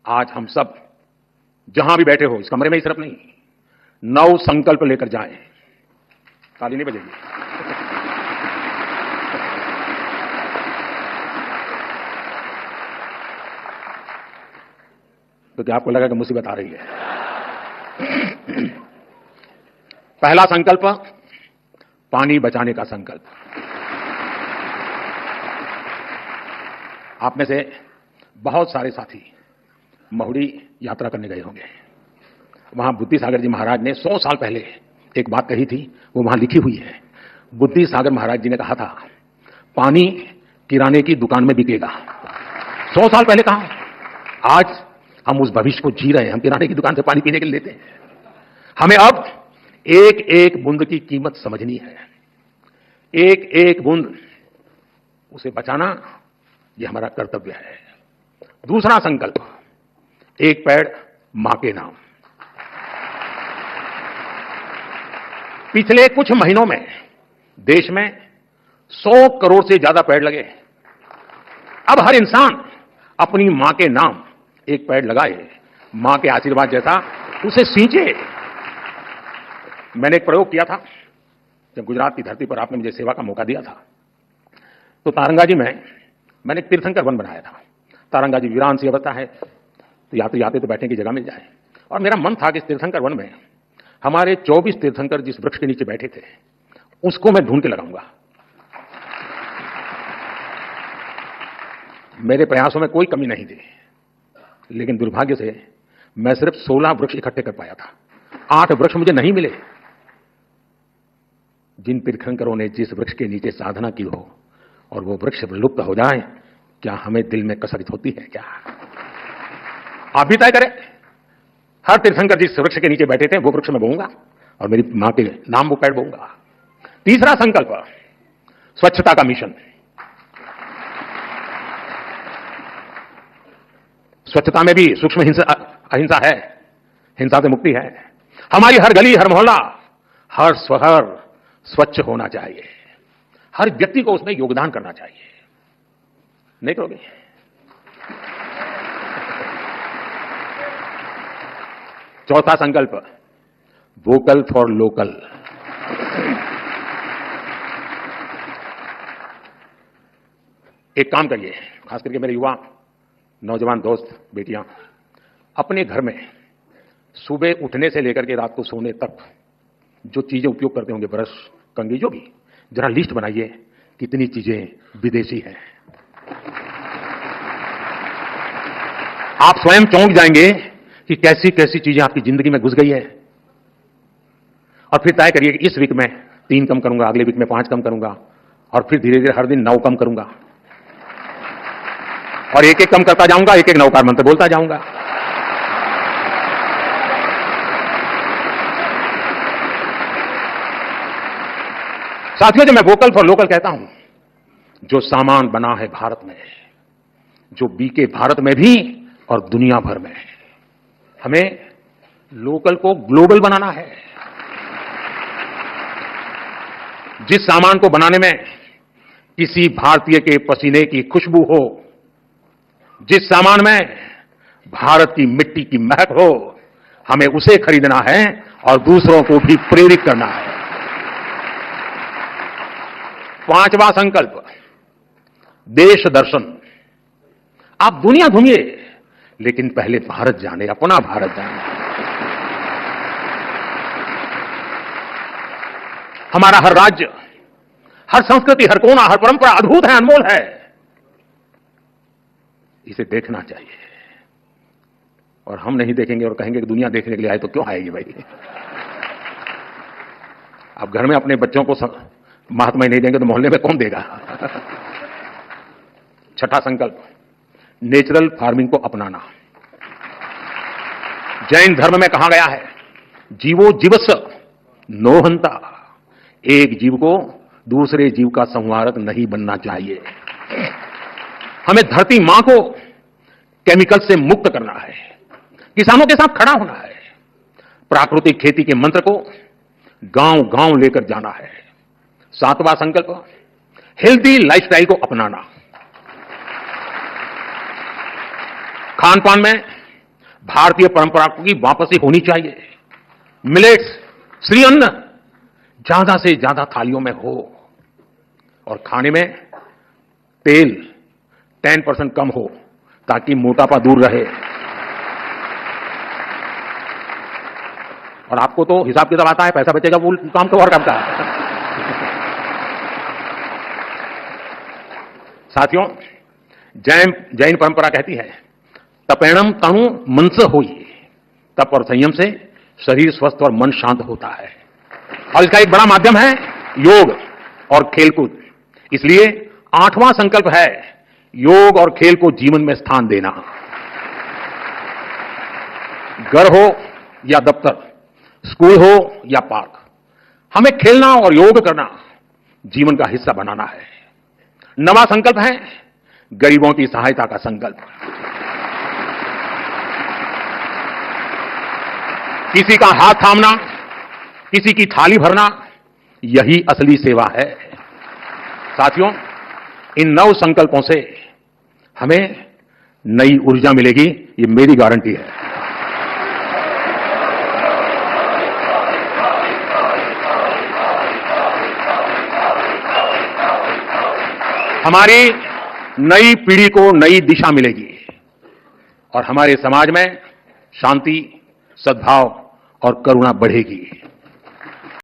आज हम सब जहां भी बैठे हो, इस कमरे में ही सिर्फ नहीं, 9 संकल्प लेकर जाएं। ताली नहीं बजेगी। तो क्या आपको लगा कि मुसीबत आ रही है? पहला संकल्प, पानी बचाने का संकल्प। आप में से बहुत सारे साथी महुड़ी यात्रा करने गए होंगे। वहां बुद्धि सागर जी महाराज ने 100 साल पहले एक बात कही थी, वो वहां लिखी हुई है। बुद्धि सागर महाराज जी ने कहा था, पानी किराने की दुकान में बिकेगा। 100 साल पहले कहा। आज हम उस भविष्य को जी रहे हैं। हम किराने की दुकान से पानी पीने के लिए लेते हैं। हमें अब एक एक बूंद की कीमत समझनी है। एक एक बूंद, उसे बचाना, यह हमारा कर्तव्य है। दूसरा संकल्प, एक पेड़ मां के नाम। पिछले कुछ महीनों में देश में 100 करोड़ से ज्यादा पेड़ लगे। अब हर इंसान अपनी मां के नाम एक पेड़ लगाए, मां के आशीर्वाद जैसा उसे सींचे। मैंने एक प्रयोग किया था जब गुजरात की धरती पर आपने मुझे सेवा का मौका दिया था। तो तारंगाजी में मैंने एक तीर्थंकर वन बनाया था। तारंगाजी वीरान सी अवस्था है, तो यात्री आते तो बैठने की जगह मिल जाए। और मेरा मन था कि इस तीर्थंकर वन में हमारे 24 तीर्थंकर जिस वृक्ष के नीचे बैठे थे, उसको मैं ढूंढ के लगाऊंगा। मेरे प्रयासों में कोई कमी नहीं थी, लेकिन दुर्भाग्य से मैं सिर्फ 16 वृक्ष इकट्ठे कर पाया था। 8 वृक्ष मुझे नहीं मिले। जिन तीर्थंकरों ने जिस वृक्ष के नीचे साधना की हो और वो वृक्ष लुप्त हो जाए, क्या हमें दिल में कसरत होती है क्या? आप भी तय करें। हर तीर्थंकर जिस वृक्ष के नीचे बैठे थे, वो वृक्ष में बोऊंगा और मेरी मां के नाम वो पेड़ बोऊंगा। तीसरा संकल्प, स्वच्छता का मिशन। स्वच्छता में भी सूक्ष्म अहिंसा है, हिंसा से मुक्ति है। हमारी हर गली, हर मोहल्ला, हर शहर स्वच्छ होना चाहिए। हर व्यक्ति को उसमें योगदान करना चाहिए। नहीं करोगे? चौथा संकल्प, वोकल फॉर लोकल। एक काम करिए, खास करके मेरे युवा नौजवान दोस्त बेटियां, अपने घर में सुबह उठने से लेकर के रात को सोने तक जो चीजें उपयोग करते होंगे, ब्रश, कंघी, जो भी, जरा लिस्ट बनाइए कितनी चीजें विदेशी हैं। आप स्वयं चौंक जाएंगे कि कैसी कैसी चीजें आपकी जिंदगी में घुस गई है। और फिर तय करिए कि इस वीक में 3 कम करूंगा, अगले वीक में 5 कम करूंगा, और फिर धीरे धीरे हर दिन 9 कम करूंगा, और एक एक कम करता जाऊंगा, एक एक नवकार मंत्र बोलता जाऊंगा। साथियों, जब मैं वोकल फॉर लोकल कहता हूं, जो सामान बना है भारत में, जो बीके भारत में भी और दुनिया भर में, हमें लोकल को ग्लोबल बनाना है। जिस सामान को बनाने में किसी भारतीय के पसीने की खुशबू हो, जिस सामान में भारत की मिट्टी की महक हो, हमें उसे खरीदना है और दूसरों को भी प्रेरित करना है। 5वां संकल्प, देश दर्शन। आप दुनिया घूमिए, लेकिन पहले भारत जाने, अपना भारत जाने। हमारा हर राज्य, हर संस्कृति, हर कोना, हर परंपरा अद्भुत है, अनमोल है। इसे देखना चाहिए। और हम नहीं देखेंगे और कहेंगे कि दुनिया देखने के लिए आए, तो क्यों आएगी भाई? आप घर में अपने बच्चों को महात्मा नहीं देंगे तो मोहल्ले में कौन देगा? 6ठा संकल्प, नेचुरल फार्मिंग को अपनाना। जैन धर्म में कहा गया है, जीवो जीवस्य नो हंता। एक जीव को दूसरे जीव का संहारक नहीं बनना चाहिए। हमें धरती मां को केमिकल से मुक्त करना है, किसानों के साथ खड़ा होना है, प्राकृतिक खेती के मंत्र को गांव गांव लेकर जाना है। 7वां संकल्प, हेल्दी लाइफस्टाइल को अपनाना। खान पान में भारतीय परंपरा की वापसी होनी चाहिए। मिलेट्स, श्री अन्न ज्यादा से ज्यादा थालियों में हो और खाने में तेल 10% कम हो ताकि मोटापा दूर रहे। और आपको तो हिसाब किताब आता है, पैसा बचेगा, वो काम तो और काम का है। साथियों, जैन परंपरा कहती है तपेणम तणु मनस होई, तप और संयम से शरीर स्वस्थ और मन शांत होता है। और इसका एक बड़ा माध्यम है योग और खेलकूद। इसलिए 8वां संकल्प है योग और खेल को जीवन में स्थान देना। घर हो या दफ्तर, स्कूल हो या पार्क, हमें खेलना और योग करना जीवन का हिस्सा बनाना है। 9वां संकल्प है गरीबों की सहायता का संकल्प। किसी का हाथ थामना, किसी की थाली भरना, यही असली सेवा है। साथियों, इन 9 संकल्पों से हमें नई ऊर्जा मिलेगी, ये मेरी गारंटी है। हमारी नई पीढ़ी को नई दिशा मिलेगी और हमारे समाज में शांति, सद्भाव और करुणा बढ़ेगी।